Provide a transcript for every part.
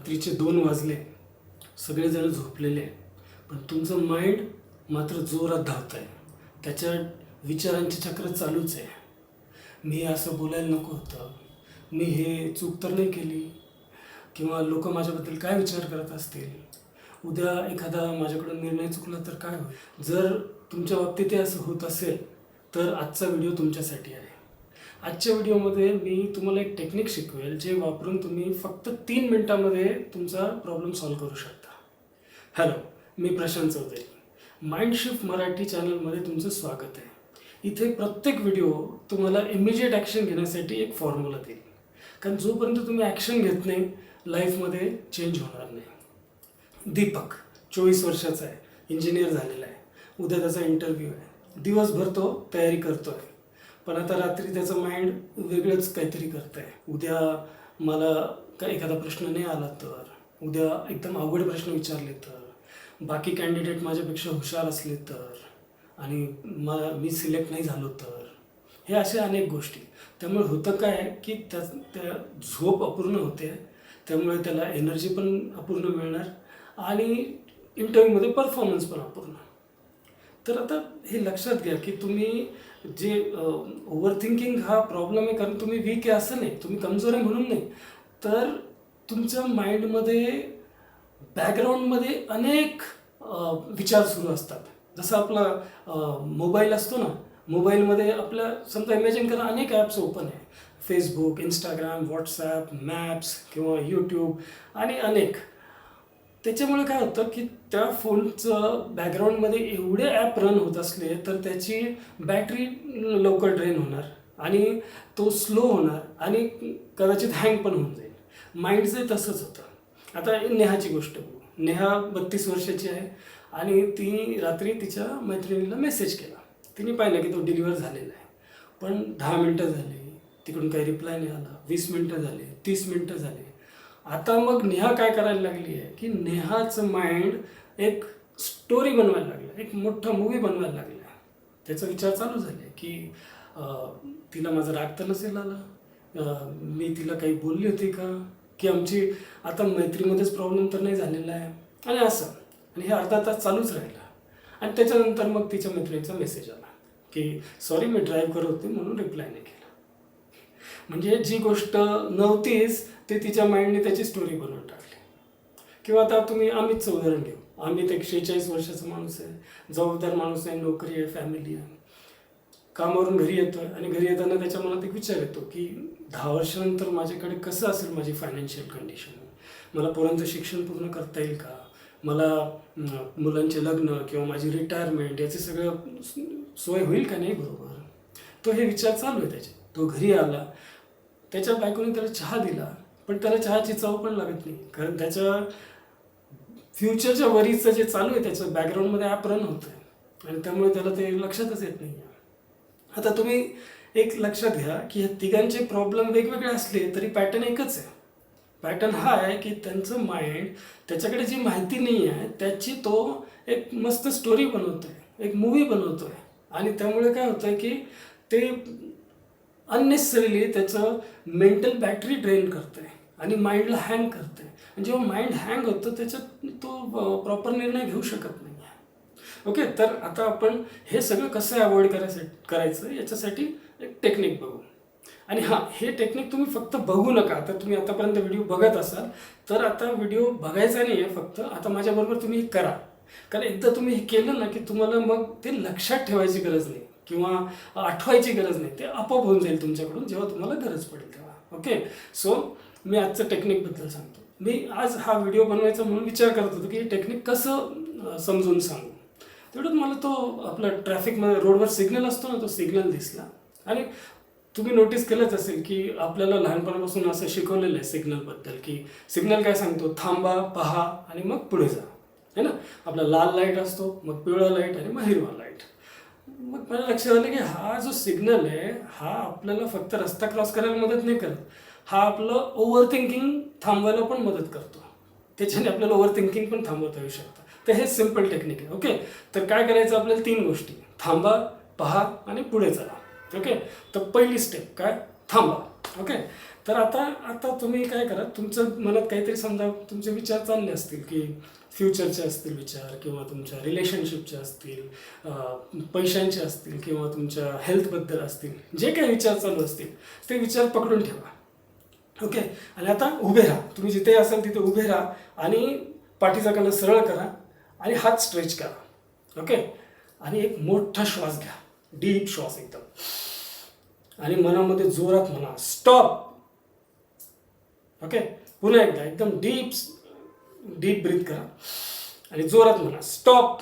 रात्रीचे 2 वाजले, सगळेजण झोपलेले आहे, पण तुमचं माइंड मात्र जोरात धावत आहे. त्याच्या विचारांची चक्र चालूच आहे. मी असं बोलायला नको होतं, मी हे चूक तर नाही केली, किंवा लोक माझ्याबद्दल काय विचार करत असतील, उद्या एखादा माझ्याकडून निर्णय चुकला तर काय होईल. जर तुमच्या बाबतीत हे असं होत असेल तर आजचा व्हिडिओ तुमच्यासाठी आहे. आजच्या व्हिडिओमध्ये मी तुम्हाला एक टेक्निक शिकवेल जे वापरून तुम्ही फक्त 3 मिनिटांमध्ये तुमचा प्रॉब्लेम सॉल्व्ह करू शकता. हॅलो, मी प्रशांत चौधरी. माइंडशिफ्ट मराठी चॅनलमध्ये तुमचं स्वागत आहे. इथे प्रत्येक व्हिडिओ तुम्हाला इमिजिएट ॲक्शन घेण्यासाठी एक फॉर्म्युला देईल, कारण जोपर्यंत तुम्ही ॲक्शन घेत नाही लाईफमध्ये चेंज होणार नाही. दीपक 24 वर्षाचा आहे, इंजिनियर झालेला आहे. उद्या त्याचा इंटरव्ह्यू आहे. दिवसभर तो तयारी करतो आहे, पण आता रात्री त्याचं माइंड वेगळंच काहीतरी करत आहे. उद्या मला एखादा प्रश्न नाही आला तर, उद्या एकदम अवघड प्रश्न विचारले तर, बाकी कॅन्डिडेट माझ्यापेक्षा हुशार असले तर, आणि मी सिलेक्ट नाही झालो तर, हे अशा अनेक गोष्टी. त्यामुळे होतं काय की त्या झोप अपूर्ण होते, त्यामुळे त्याला एनर्जी पण अपूर्ण मिळणार आणि इंटरव्ह्यूमध्ये परफॉर्मन्स पण अपूर्ण. तर आता हे लक्षात घ्या की तुम्ही जे ओव्हर थिंकिंग हा प्रॉब्लेम आहे, कारण तुम्ही वीक आहे असं नाही, तुम्ही कमजोर आहे म्हणून नाही, तर तुमच्या माइंडमध्ये बॅकग्राऊंडमध्ये अनेक विचार सुरू असतात. जसं आपला मोबाईल असतो ना, मोबाईलमध्ये आपल्या समजा इमॅजिन करा अनेक ॲप्स ओपन आहे, फेसबुक, इंस्टाग्राम, व्हॉट्सॲप, मॅप्स किंवा यूट्यूब आणि अनेक. त्याच्यामुळे काय होतं की त्या फोनचं बॅकग्राऊंडमध्ये एवढे ॲप रन होत असले तर त्याची बॅटरी लवकर ड्रेन होणार आणि तो स्लो होणार आणि कदाचित हँग पण होऊन जाईल. माइंडचं तसंच होतं. आता नेहाची गोष्ट बघू. नेहा 32 वर्षाची आहे आणि ती रात्री तिच्या मैत्रिणीला मेसेज केला. तिने पाहिलं की तो डिलिव्हर झालेला आहे, पण 10 मिनटं झाली, तिकडून काही रिप्लाय नाही आला. 20 मिनटं झाले, 30 मिनटं झाले. आता मग नेहा काय करायला लागली आहे की नेहाचं माइंड एक स्टोरी बनवायला लागलं, एक मोठा मूवी बनवायला लागला. त्याचा विचार चालू झाले की तिला माझा राग तर नसेल आला, मी तिला काही बोलली होती का, की आमची आता मैत्रीमध्येच प्रॉब्लेम तर नाही झालेला आहे, आणि असं. आणि हे अर्धा तास चालूच राहिला. आणि त्याच्यानंतर मग तिच्या मैत्रिणीचा मेसेज आला की सॉरी, मी ड्राईव्ह करत होते म्हणून रिप्लाय नाही केला. म्हणजे जी गोष्ट नव्हतीच ते तिच्या माइंडने त्याची स्टोरी बनवून टाकली. किंवा आता तुम्ही अमितचं उदाहरण घेऊ. अमित एक 46 वर्षाचा माणूस आहे, जबाबदार माणूस आहे, नोकरी आहे, फॅमिली आहे. कामावरून घरी येतो आहे आणि घरी येताना त्याच्या मनात एक विचार येतो की 10 वर्षानंतर माझ्याकडे कसं असेल माझी फायनान्शियल कंडिशन, मला पोरांचं शिक्षण पूर्ण करता येईल का, मला मुलांचे लग्न किंवा माझी रिटायरमेंट याचे सगळं सोय होईल का नाही बरोबर. तो हे विचार चालू आहे त्याचे. तो घरी आला, त्याच्या बायकोने त्याला चहा दिला, पण त्याला चहाची चव पण लागत नाही, कारण त्याच्या फ्युचरच्या वरीचं जे चालू आहे त्याचं बॅकग्राऊंडमध्ये ॲप रन होतं आहे आणि त्यामुळे त्याला ते लक्षातच येत नाही. आता तुम्ही एक लक्षात घ्या की ह्या तिघांचे प्रॉब्लेम वेगवेगळे असले तरी पॅटर्न एकच आहे. पॅटर्न हा आहे की त्यांचं माइंड त्याच्याकडे जी माहिती नाही आहे त्याची तो एक मस्त स्टोरी बनवतो आहे, एक मूवी बनवतो आहे, आणि त्यामुळे काय होतं आहे की ते अननेसेसरीली त्याचं मेंटल बॅटरी ड्रेन करतं आहे आणि माइंडला हँग करतं आहे. आणि जेव्हा माइंड हँग होतं त्याच्यात तो प्रॉपर निर्णय घेऊ शकत नाही आहे. ओके, तर आता आपण हे सगळं कसं अवॉइड करायचं याच्यासाठी एक टेक्निक बघू. आणि हां, हे टेक्निक तुम्ही फक्त बघू नका. आता तुम्ही आतापर्यंत व्हिडिओ बघत असाल तर आता व्हिडिओ बघायचा नाही आहे फक्त, आता माझ्याबरोबर तुम्ही हे करा. कारण एकदा तुम्ही हे केलं ना की तुम्हाला मग ते लक्षात ठेवायची गरज नाही किंवा आठवायची गरज नाही, ते आपोआप होऊन जाईल तुमच्याकडून जेव्हा तुम्हाला गरज पडेल तेव्हा. ओके, सो मी आजचं टेक्निकबद्दल सांगतो. मी आज हा व्हिडिओ बनवायचा म्हणून विचार करत होतो की हे टेक्निक कसं समजून सांगू. तेवढ्यात मला तो आपला ट्रॅफिकमध्ये रोडवर सिग्नल असतो ना, तो सिग्नल दिसला. आणि तुम्ही नोटीस केलंच असेल की आपल्याला लहानपणापासून असं शिकवलेलं आहे सिग्नलबद्दल की सिग्नल काय सांगतो, थांबा, पहा आणि मग पुढे जा, है ना. आपला लाल लाईट असतो, मग पिवळा लाईट आणि मग हिरवा लाईट. मग मला लक्षात आलं की हा जो सिग्नल आहे हा आपल्याला फक्त रस्ता क्रॉस करायला मदत नाही करत, हा आपलं ओव्हर थिंकिंग थांबवायला पण मदत करतो. त्याच्याने आपल्याला ओव्हर थिंकिंग पण थांबवता येऊ शकतं. तर हे सिम्पल टेक्निक आहे. ओके, तर काय करायचं आपल्याला 3 गोष्टी, थांबा, पहा आणि पुढे चला. ओके, तर पहिली स्टेप काय, थांबा. ओके. तर आता आता तुम्ही काय करा, तुमचं मनात काहीतरी समजा तुमचे विचार चालले असतील की फ्युचरचे असतील विचार, किंवा तुमच्या रिलेशनशिपचे असतील, पैशांचे असतील, किंवा तुमच्या हेल्थबद्दल असतील, जे काही विचार चालू असतील ते विचार पकडून ठेवा. ओके. आणि आता उभे राहा, तुम्ही जिथे असाल तिथे उभे राहा आणि पाठीचा कणा सरळ करा आणि हात स्ट्रेच करा. ओके. आणि एक मोठा श्वास घ्या, डीप श्वास एकदम, आणि मनामध्ये जोरात म्हणा स्टॉप. ओके. पुन्हा एकदा एकदम डीप ब्रीथ करा आणि जोरात म्हणा स्टॉप.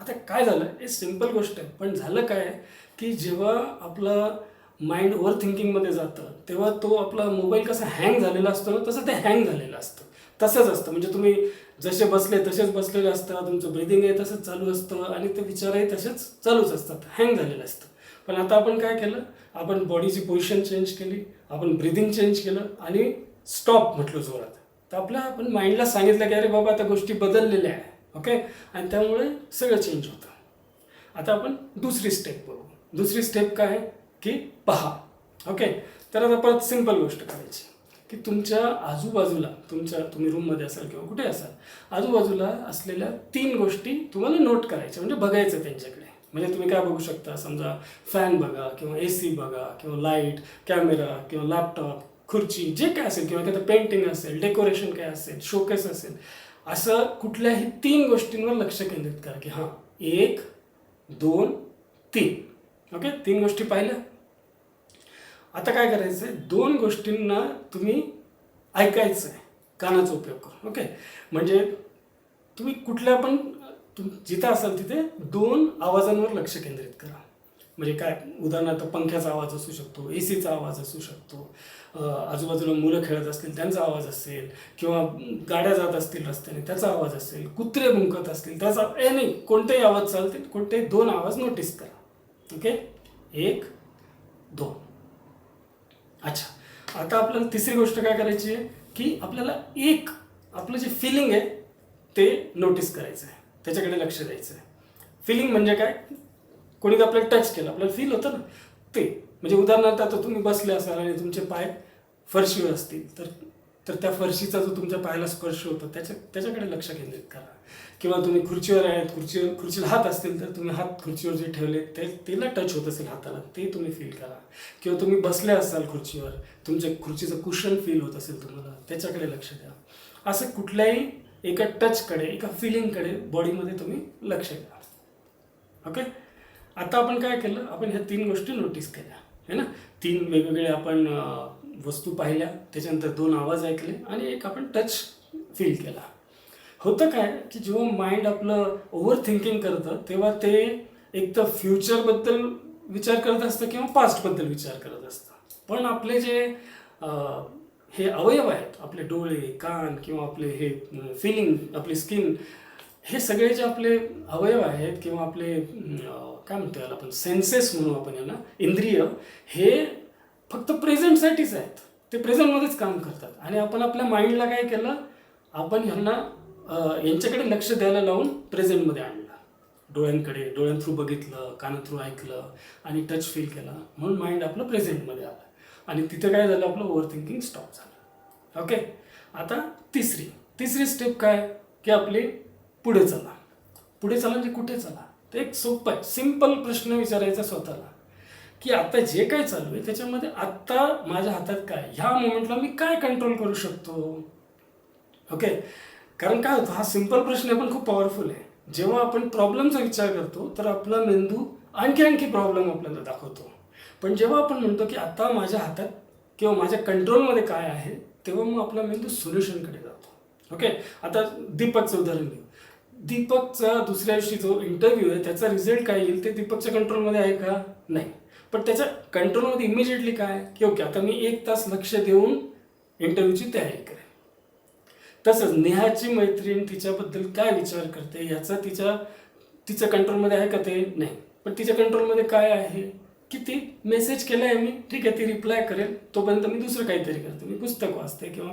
आता काय झालं, हे सिंपल गोष्ट आहे, पण झालं काय की जेव्हा आपलं माइंड ओव्हर थिंकिंगमध्ये जातं तेव्हा तो आपला मोबाईल कसा हँग झालेला असतो ना, तसं ते हँग झालेलं असतं. तसंच असतं, म्हणजे तुम्ही जसे बसले तसेच बसलेले असतात, तुमचं ब्रिदिंग आहे तसंच चालू असतं आणि ते विचारही तसेच चालूच असतात, हँग झालेलं असतं. पण आता आपण काय केलं, आपण बॉडीची पोझिशन चेंज केली, आपण ब्रिदिंग चेंज केलं आणि स्टॉप म्हटलं जोरात. तर आपण माइंडला सांगितलं की अरे बाबा आता गोष्टी बदललेल्या आहे. ओके. आणि त्यामुळे सगळं चेंज होतं. आता आपण दुसरी स्टेप बघू. दुसरी स्टेप काय आहे की पहा. ओके. तर आता परत सिंपल गोष्ट करायची की तुमच्या आजूबाजूला, तुम्ही रूममध्ये असाल किंवा कुठे असाल, आजूबाजूला असलेल्या 3 गोष्टी तुम्हाला नोट करायच्या, म्हणजे बघायचं त्यांच्याकडे. म्हणजे तुम्ही काय बघू शकता, समजा फॅन बघा, किंवा AC बघा, किंवा लाईट, कॅमेरा, किंवा लॅपटॉप, खुर्ची, जे काय असेल, किंवा एखादं पेंटिंग असेल, डेकोरेशन काय असेल, शोकेस असेल, असं कुठल्याही 3 गोष्टींवर लक्ष केंद्रित करा की हां 1, 2, 3. ओके. 3 गोष्टी पाहिल्या. आता काय करायचं आहे, 2 गोष्टींना तुम्ही ऐकायचं आहे, कानाचा उपयोग करून. ओके. म्हणजे तुम्ही कुठल्या पण जिथं असाल तिथे 2 आवाजांवर लक्ष केंद्रित करा. म्हणजे काय, उदाहरणार्थ पंख्याचा आवाज असू शकतो, ACचा आवाज असू शकतो, आजूबाजूला मुलं खेळत असतील त्यांचा आवाज असेल, किंवा गाड्या जात असतील रस्त्याने त्याचा आवाज असेल, कुत्रे भुंकत असतील त्याचा, नाही कोणतेही आवाज चालतील, कोणतेही 2 आवाज नोटीस करा. ओके. 1, 2. अच्छा. आता आपल्याला तिसरी गोष्ट काय करायची आहे की आपल्याला आपलं जे फिलिंग आहे ते नोटीस करायचं आहे, त्याच्याकडे लक्ष द्यायचं आहे. फिलिंग म्हणजे काय, कोणी आपल्याला टच केलं, आपल्याला फील होतं ना ते. म्हणजे उदाहरणार्थ आता तुम्ही बसले असाल आणि तुमचे पाय फरशीवर असतील तर त्या फरशीचा जो तुमच्या पायाला स्पर्श होतो त्याच्याकडे लक्ष केंद्रित करा. किंवा तुम्ही खुर्चीवर आहेत, खुर्चीला हात असतील तर तुम्ही हात खुर्चीवर जे ठेवले त्याला टच होत असेल हाताला, ते तुम्ही फील करा. किंवा तुम्ही बसले असाल खुर्चीवर, तुमच्या खुर्चीचं कुशन फील होत असेल तुम्हाला, त्याच्याकडे लक्ष द्या. असं कुठल्याही एका टचकडे, एका फिलिंगकडे बॉडीमध्ये तुम्ही लक्ष द्या. ओके. आता आपण काय केलं, आपण ह्या 3 गोष्टी नोटीस केल्या है ना. 3 वेगवेगळे आपण वस्तू पाहिल्या, त्याच्यानंतर 2 आवाज ऐकले आणि एक आपण टच फील केला. होतं काय की जेव्हा माइंड आपलं ओव्हर थिंकिंग करतं तेव्हा ते एक तर फ्युचरबद्दल विचार करत असतं किंवा पास्टबद्दल विचार करत असतं. पण आपले जे हे अवयव आहेत, आपले डोळे, कान, किंवा आपले हे फिलिंग, आपली स्किन, हे सगळे जे आपले अवयव आहेत किंवा आपले काय म्हणतो याला आपण सेन्सेस म्हणू आपण याला, इंद्रिय, हे फक्त प्रेझेंटसाठीच आहेत. ते प्रेझेंटमध्येच काम करतात. आणि आपण आपल्या माइंडला काय केलं, आपण ह्यांना यांच्याकडे लक्ष द्यायला लावून प्रेझेंटमध्ये आणलं. डोळ्यां थ्रू बघितलं, काना थ्रू ऐकलं आणि टच फील केला, म्हणून माइंड आपलं प्रेझेंटमध्ये आलं आणि तिथं काय झालं, आपलं ओव्हर थिंकिंग स्टॉप झालं. ओके. आता तिसरी स्टेप काय की आपली पुढे चला म्हणजे कुठे चला. तर एक सोपं आहे, सिंपल प्रश्न विचारायचा स्वतःला की आता जे काय चालू आहे त्याच्यामध्ये आत्ता माझ्या हातात काय, ह्या मोमेंटला मी काय कंट्रोल करू शकतो. ओके. कारण काय होतं, हा सिंपल प्रश्न पण खूप पॉवरफुल आहे. जेव्हा आपण प्रॉब्लेमचा विचार करतो तर आपला मेंदू आणखी प्रॉब्लेम आपल्याला दाखवतो. पण जेव्हा आपण म्हणतो की आता माझ्या हातात किंवा माझ्या कंट्रोलमध्ये काय आहे, तेव्हा मग आपला मेंदू सोल्युशनकडे जातो. ओके. आता दीपकचं उदाहरण घेऊ. दीपकचा दुसऱ्या दिवशी जो इंटरव्ह्यू आहे त्याचा रिझल्ट काय येईल ते दीपकच्या कंट्रोलमध्ये आहे का, नाही. पण त्याच्या कंट्रोलमध्ये इमिजिएटली काय की ओके आता मी 1 तास लक्ष देऊन इंटरव्ह्यूची तयारी करेन. तसंच नेहाची मैत्रीण तिच्याबद्दल काय विचार करते याचा तिच्या कंट्रोलमध्ये आहे का, ते नाही. पण तिच्या कंट्रोलमध्ये काय आहे की ती मेसेज केला आहे मी, ठीक आहे, ती रिप्लाय करेल, तोपर्यंत मी दुसरं काहीतरी करते, मी पुस्तक वाचते किंवा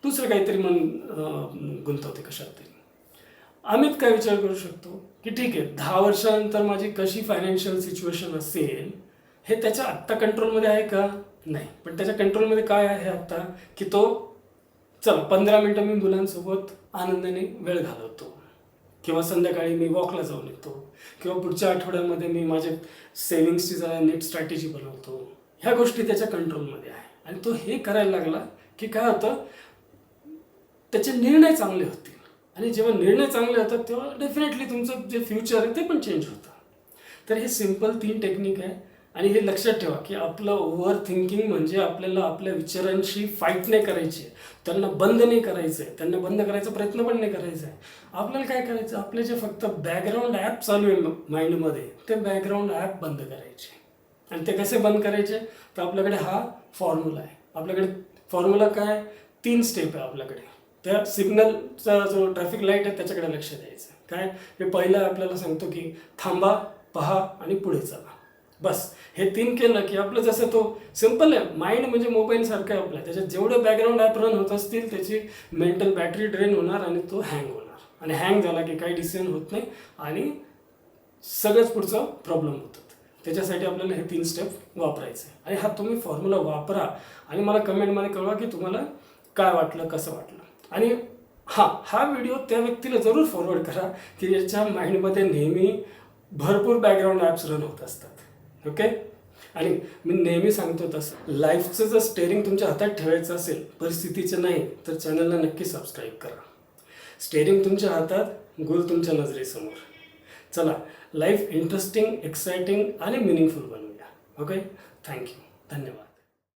दुसरं काहीतरी मन गुंतवते कशात तरी. अमित काय विचार करू शकतो की ठीक आहे 10 वर्षानंतर माझी कशी फायनान्शियल सिच्युएशन असेल हे त्याच्या आत्ता कंट्रोलमध्ये आहे का, नाही, पण त्याच्या कंट्रोलमध्ये काय आहे आता की तो चला 15 मिनटं मी मुलांसोबत आनंदाने वेळ घालवतो, किंवा संध्याकाळी मी वॉकला जाऊन येतो, किंवा पुढच्या आठवड्यामध्ये मी माझे सेविंग्सची जरा नीट स्ट्रॅटेजी बनवतो. ह्या गोष्टी त्याच्या कंट्रोलमध्ये आहे. आणि तो हे करायला लागला की काय होतं, त्याचे निर्णय चांगले होतील. आणि जेव्हा निर्णय चांगले होतात तेव्हा डेफिनेटली तुमचं जे फ्युचर आहे ते पण चेंज होतं. तर हे सिम्पल 3 टेक्निक आहे. आणि हे लक्षात ठेवा की आपलं ओव्हर थिंकिंग म्हणजे आपल्याला आपल्या विचारांशी फाईट नाही करायची, त्यांना बंद नाही करायचं आहे, त्यांना बंद करायचा प्रयत्न पण नाही करायचा आहे. आपल्याला काय करायचं, आपले जे फक्त बॅकग्राऊंड ॲप चालू आहे माइंडमध्ये, ते बॅकग्राऊंड ॲप बंद करायचे. आणि ते कसे बंद करायचे, तर आपल्याकडे हा फॉर्म्युला आहे. आपल्याकडे फॉर्म्युला काय, 3 स्टेप आहे आपल्याकडे. त्या सिग्नलचा जो ट्रॅफिक लाईट आहे त्याच्याकडे लक्ष द्यायचं. काय, हे पहिलं आपल्याला सांगतो की थांबा, पहा आणि पुढे चला. बस हे 3 केलं की आपलं जसं तो सिम्पल आहे. माइंड म्हणजे मोबाईलसारखं आहे आपल्या, त्याच्यात जेवढे बॅकग्राऊंड ॲप रन होत असतील त्याची मेंटल बॅटरी ड्रेन होणार आणि तो हँग होणार. आणि हँग झाला की काही डिसिजन होत नाही आणि सगळंच पुढचं प्रॉब्लेम होतात. त्याच्यासाठी आपल्याला हे 3 स्टेप वापरायचे. आणि हा तुम्ही फॉर्म्युला वापरा आणि मला कमेंटमध्ये कळवा की तुम्हाला काय वाटलं, कसं वाटलं. आणि हा व्हिडिओ त्या व्यक्तीला जरूर फॉरवर्ड करा की ज्याच्या माइंडमध्ये नेहमी भरपूर बॅकग्राऊंड ॲप्स रन होत असतात. ओके. आणि मी नेहमी सांगतो तसं, लाईफचं जर स्टेअरिंग तुमच्या हातात ठेवायचं असेल, परिस्थितीचं नाही, तर चॅनलला नक्की सबस्क्राईब करा. स्टेअरिंग तुमच्या हातात, गोल तुमच्या नजरेसमोर. चला, लाईफ इंटरेस्टिंग, एक्साइटिंग आणि मिनिंगफुल बनवूया. ओके. थँक्यू. धन्यवाद.